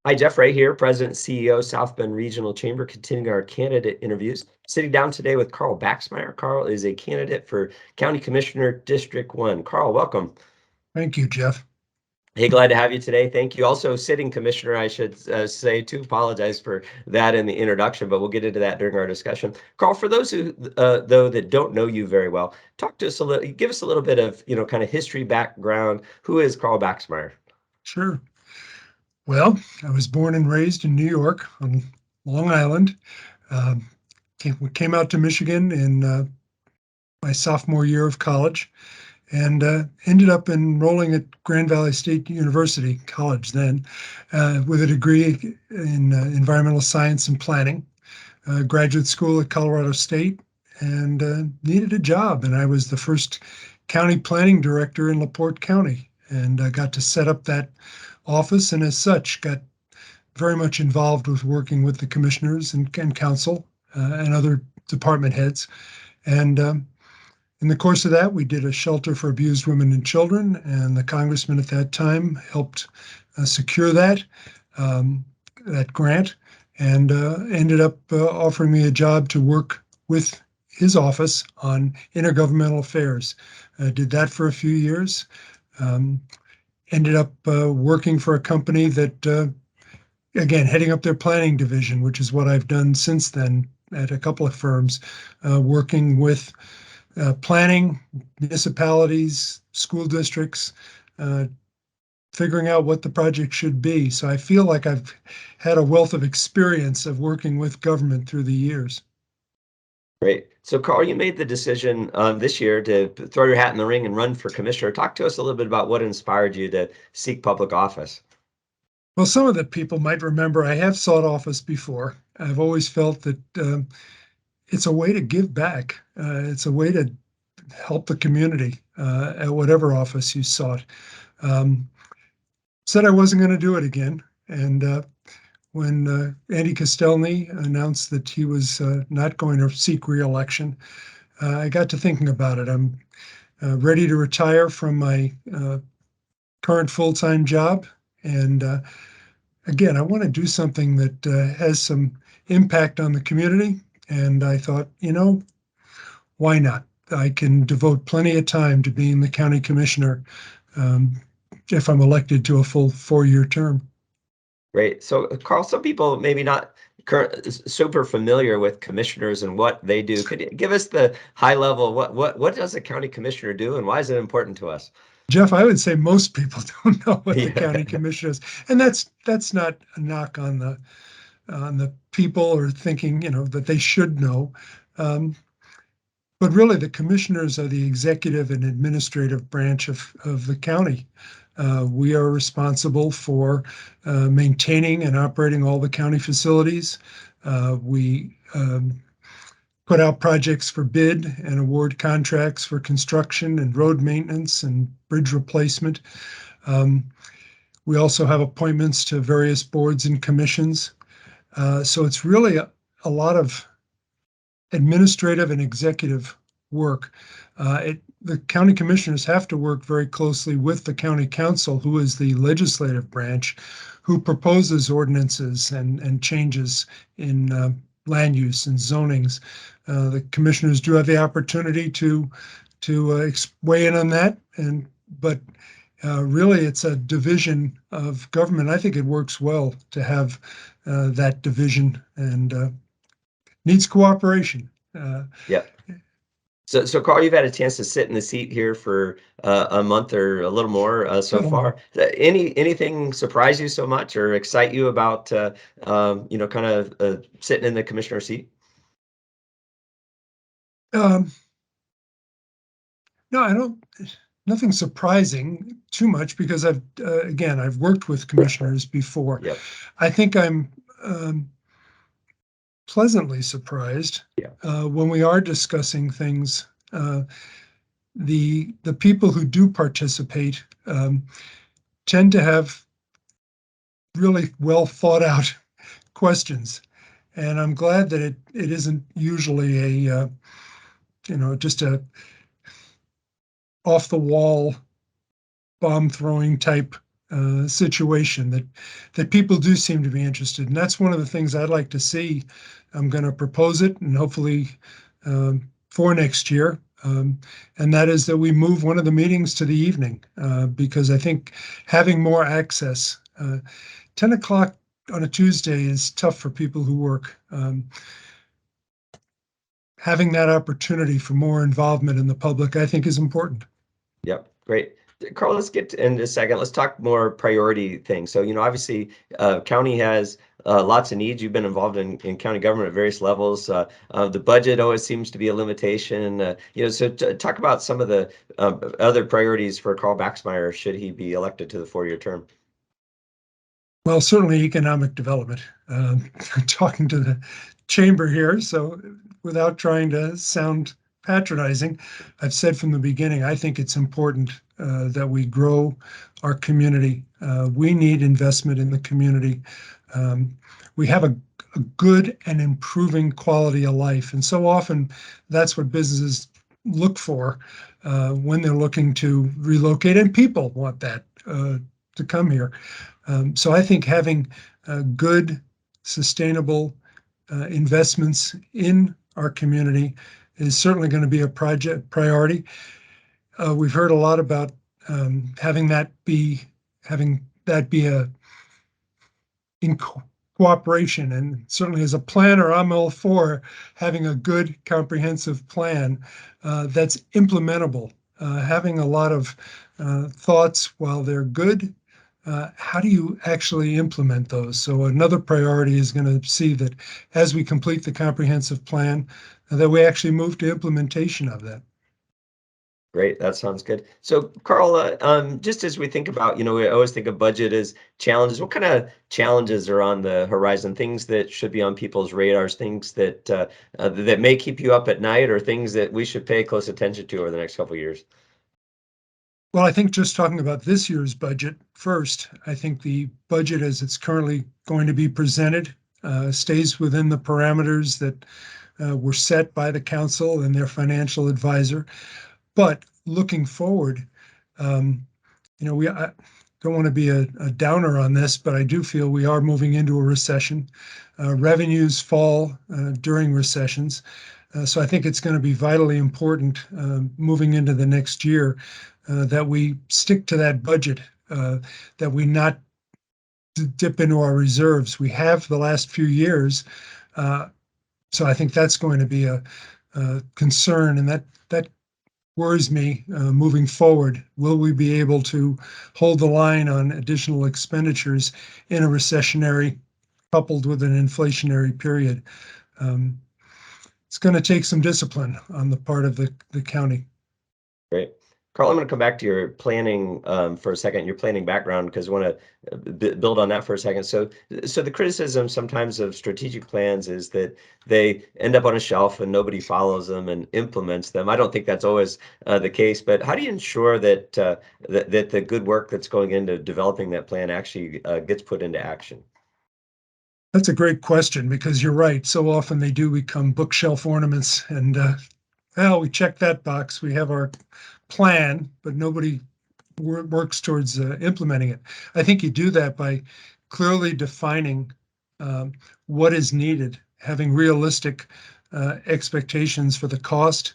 Hi, Jeff Ray here, President and CEO, South Bend Regional Chamber, continuing our candidate interviews. Sitting down today with Carl Baxmeyer. Carl is a candidate for County Commissioner, District 1. Carl, welcome. Thank you, Jeff. Hey, glad to have you today. Thank you. Also, sitting commissioner, I should say, to apologize for that in the introduction, but we'll get into that during our discussion. Carl, for those who, though, that don't know you very well, talk to us a little, give us a little bit of, kind of history background. Who is Carl Baxmeyer? Sure. Well, I was born and raised in New York on Long Island. Um, came out to Michigan in my sophomore year of college and ended up enrolling at Grand Valley State University College then with a degree in environmental science and planning. Graduate school at Colorado State and needed a job. And I was the first county planning director in LaPorte County. And I got to set up that office, and as such, got very much involved with working with the commissioners and council and other department heads. And in the course of that, we did a shelter for abused women and children, and the congressman at that time helped secure that grant, and ended up offering me a job to work with his office on intergovernmental affairs. Did that for a few years. Ended up working for a company that, again, heading up their planning division, which is what I've done since then at a couple of firms, working with planning, municipalities, school districts, figuring out what the project should be. So I feel like I've had a wealth of experience of working with government through the years. Great. So, Carl, you made the decision this year to throw your hat in the ring and run for commissioner. Talk to us a little bit about what inspired you to seek public office. Well, some of the people might remember I have sought office before. I've always felt that it's a way to give back. It's a way to help the community at whatever office you sought. Said I wasn't going to do it again. And when Andy Castelny announced that he was not going to seek re-election, I got to thinking about it. I'm ready to retire from my current full-time job. And again, I want to do something that has some impact on the community. And I thought, why not? I can devote plenty of time to being the county commissioner if I'm elected to a full 4-year term. Great. So, Carl, some people maybe not super familiar with commissioners and what they do. Could you give us the high level? What does a county commissioner do, and why is it important to us? Jeff, I would say most people don't know what the Yeah. county commissioner is, and that's not a knock on the people or thinking that they should know. But really, the commissioners are the executive and administrative branch of the county. We are responsible for maintaining and operating all the county facilities. We put out projects for bid and award contracts for construction and road maintenance and bridge replacement. We also have appointments to various boards and commissions. So it's really a lot of administrative and executive work. The county commissioners have to work very closely with the county council, who is the legislative branch, who proposes ordinances and changes in land use and zonings. The commissioners do have the opportunity to weigh in on that, but really it's a division of government. I think it works well to have that division, and needs cooperation. Yeah. So, Carl, you've had a chance to sit in the seat here for a month or a little more so far. Anything surprise you so much or excite you about kind of sitting in the commissioner seat? No, I don't. Nothing surprising too much, because I've worked with commissioners before. Yep. I think I'm pleasantly surprised when we are discussing things. The people who do participate tend to have really well thought out questions, and I'm glad that it isn't usually a just a off the wall bomb throwing type situation that people do seem to be interested. And that's one of the things I'd like to see. I'm going to propose it and hopefully for next year. And that is that we move one of the meetings to the evening because I think having more access, 10 o'clock on a Tuesday is tough for people who work. Having that opportunity for more involvement in the public, I think, is important. Yep, great. Carl, let's get in a second. Let's talk more priority things. So, obviously, county has lots of needs. You've been involved in county government at various levels. The budget always seems to be a limitation. So talk about some of the other priorities for Carl Baxmeyer should he be elected to the 4-year term. Well, certainly economic development. Talking to the chamber here, so without trying to sound patronizing, I've said from the beginning, I think it's important that we grow our community. We need investment in the community. We have a good and improving quality of life, and so often that's what businesses look for when they're looking to relocate, and people want that to come here. So I think having good, sustainable investments in our community is certainly going to be a priority. We've heard a lot about having that be in cooperation, and certainly as a planner, I'm all for having a good, comprehensive plan that's implementable. Having a lot of thoughts, while they're good, how do you actually implement those? So another priority is going to see that as we complete the comprehensive plan, that we actually move to implementation of that. Great, that sounds good. So, Carl, just as we think about, we always think of budget as challenges. What kind of challenges are on the horizon? Things that should be on people's radars, things that may keep you up at night, or things that we should pay close attention to over the next couple of years? Well, I think just talking about this year's budget first, I think the budget as it's currently going to be presented stays within the parameters that were set by the council and their financial advisor. But looking forward, I don't want to be a downer on this, but I do feel we are moving into a recession. Revenues fall during recessions. So I think it's going to be vitally important moving into the next year that we stick to that budget, that we not dip into our reserves. We have the last few years. So I think that's going to be a concern, and that worries me moving forward. Will we be able to hold the line on additional expenditures in a recessionary coupled with an inflationary period? It's going to take some discipline on the part of the county. Great. Carl, I'm going to come back to your planning for a second, your planning background, because I want to build on that for a second. So the criticism sometimes of strategic plans is that they end up on a shelf and nobody follows them and implements them. I don't think that's always the case, but how do you ensure that that the good work that's going into developing that plan actually gets put into action? That's a great question because you're right. So often they do become bookshelf ornaments, and well, we check that box. We have our plan, but nobody works towards implementing it. I think you do that by clearly defining what is needed, having realistic expectations for the cost,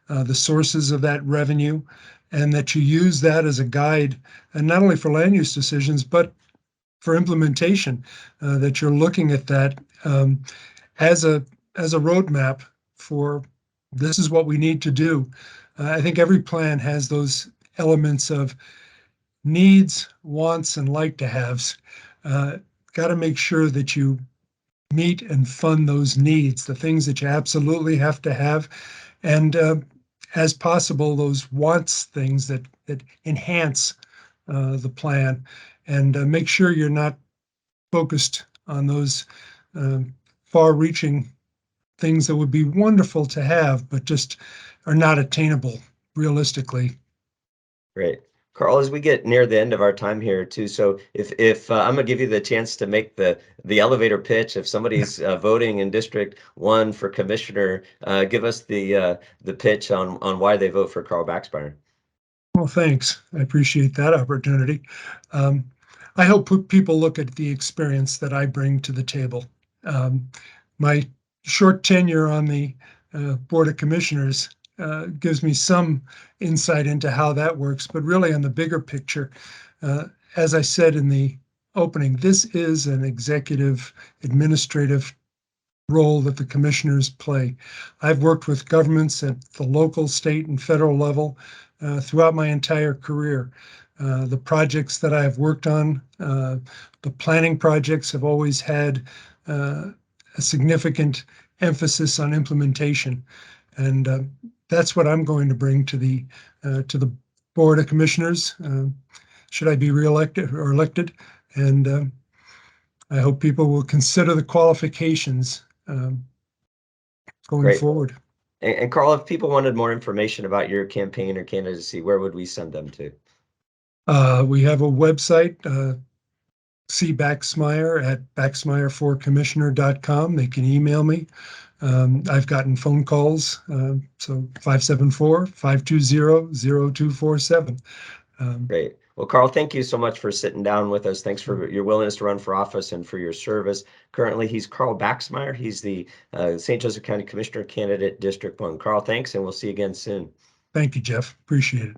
the sources of that revenue, and that you use that as a guide, and not only for land use decisions, but for implementation, that you're looking at that as a roadmap for this is what we need to do. I think every plan has those elements of needs, wants, and like to haves. Got to make sure that you meet and fund those needs, the things that you absolutely have to have, and as possible, those wants things that enhance the plan, and make sure you're not focused on those far-reaching things that would be wonderful to have, but just are not attainable realistically. Great. Carl, as we get near the end of our time here too, so if I'm gonna give you the chance to make the elevator pitch, if somebody's voting in District 1 for commissioner, give us the pitch on why they vote for Carl Baxmeyer. Well, thanks. I appreciate that opportunity. I hope people look at the experience that I bring to the table. My short tenure on the Board of Commissioners gives me some insight into how that works, but really on the bigger picture, as I said in the opening, this is an executive administrative role that the commissioners play. I've worked with governments at the local, state, and federal level throughout my entire career. The projects that I've worked on, the planning projects have always had a significant emphasis on implementation. And that's what I'm going to bring to the Board of Commissioners, should I be reelected or elected. And I hope people will consider the qualifications going Great. forward. And Carl, if people wanted more information about your campaign or candidacy, where would we send them to? We have a website, see Baxmeyer at baxmeyerforcommissioner.com. They can email me. I've gotten phone calls, so 574-520-0247. Great. Well, Carl, thank you so much for sitting down with us. Thanks for your willingness to run for office and for your service. Currently, he's Carl Baxmeyer. He's the St. Joseph County Commissioner candidate, District 1. Carl, thanks, and we'll see you again soon. Thank you, Jeff. Appreciate it.